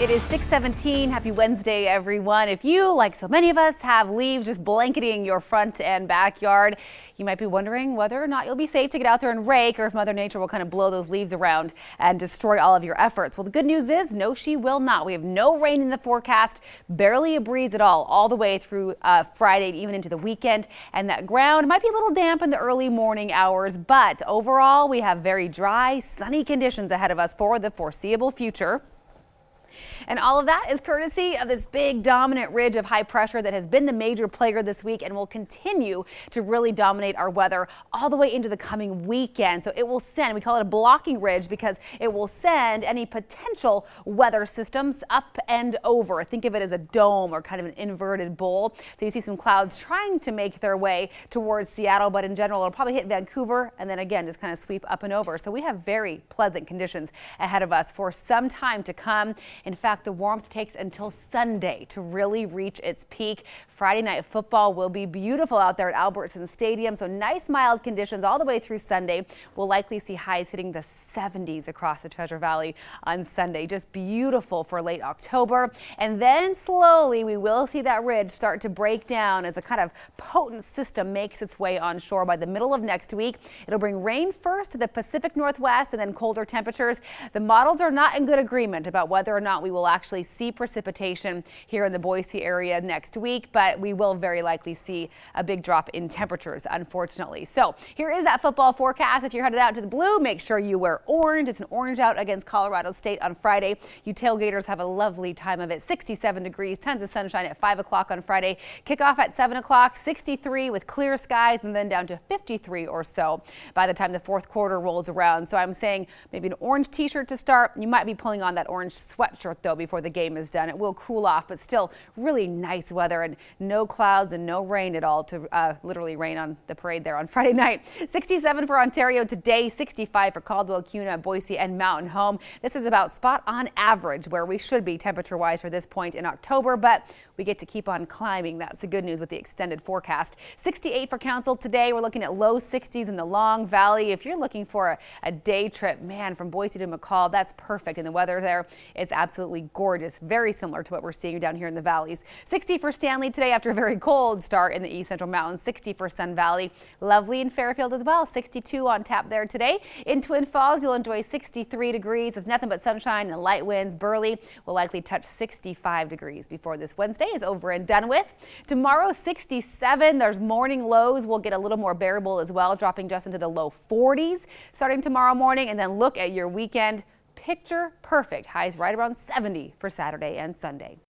It is 6:17. Happy Wednesday, everyone. If you, like so many of us, have leaves just blanketing your front and backyard, you might be wondering whether or not you'll be safe to get out there and rake, or if Mother Nature will kind of blow those leaves around and destroy all of your efforts. Well, the good news is, no, she will not. We have no rain in the forecast, barely a breeze at all the way through Friday and even into the weekend. And that ground might be a little damp in the early morning hours, but overall, we have very dry, sunny conditions ahead of us for the foreseeable future. And all of that is courtesy of this big dominant ridge of high pressure that has been the major player this week and will continue to really dominate our weather all the way into the coming weekend. So it will send, we call it a blocking ridge because it will send any potential weather systems up and over. Think of it as a dome or kind of an inverted bowl. So you see some clouds trying to make their way towards Seattle, but in general, it'll probably hit Vancouver and then again just kind of sweep up and over. So we have very pleasant conditions ahead of us for some time to come. In fact, the warmth takes until Sunday to really reach its peak. Friday night football will be beautiful out there at Albertson Stadium. So nice mild conditions all the way through Sunday. We'll likely see highs hitting the 70s across the Treasure Valley on Sunday. Just beautiful for late October. And then slowly we will see that ridge start to break down as a kind of potent system makes its way onshore by the middle of next week. It'll bring rain first to the Pacific Northwest and then colder temperatures. The models are not in good agreement about whether or not we will actually see precipitation here in the Boise area next week, but we will very likely see a big drop in temperatures, unfortunately. So here is that football forecast. If you're headed out to the blue, make sure you wear orange. It's an orange out against Colorado State on Friday. You tailgaters have a lovely time of it. 67 degrees, tons of sunshine at 5 o'clock on Friday. Kickoff at 7 o'clock, 63 with clear skies, and then down to 53 or so by the time the fourth quarter rolls around. So I'm saying maybe an orange t-shirt to start. You might be pulling on that orange sweatshirt though before the game is done. It will cool off, but still really nice weather and no clouds and no rain at all to literally rain on the parade there on Friday night. 67 for Ontario today, 65 for Caldwell, Kuna, Boise, and Mountain Home. This is about spot on average where we should be temperature-wise for this point in October, but we get to keep on climbing. That's the good news with the extended forecast. 68 for Council today. We're looking at low 60s in the Long Valley. If you're looking for a day trip, man, from Boise to McCall, that's perfect. And the weather there is absolutely gorgeous. Very similar to what we're seeing down here in the valleys. 60 for Stanley today after a very cold start in the East Central Mountains. 60 for Sun Valley. Lovely in Fairfield as well. 62 on tap there today. In Twin Falls, you'll enjoy 63 degrees with nothing but sunshine and light winds. Burley will likely touch 65 degrees before this Wednesday is over and done with. Tomorrow, 67. There's morning lows will get a little more bearable as well, dropping just into the low 40s starting tomorrow morning. And then look at your weekend. Picture perfect. Highs right around 70 for Saturday and Sunday.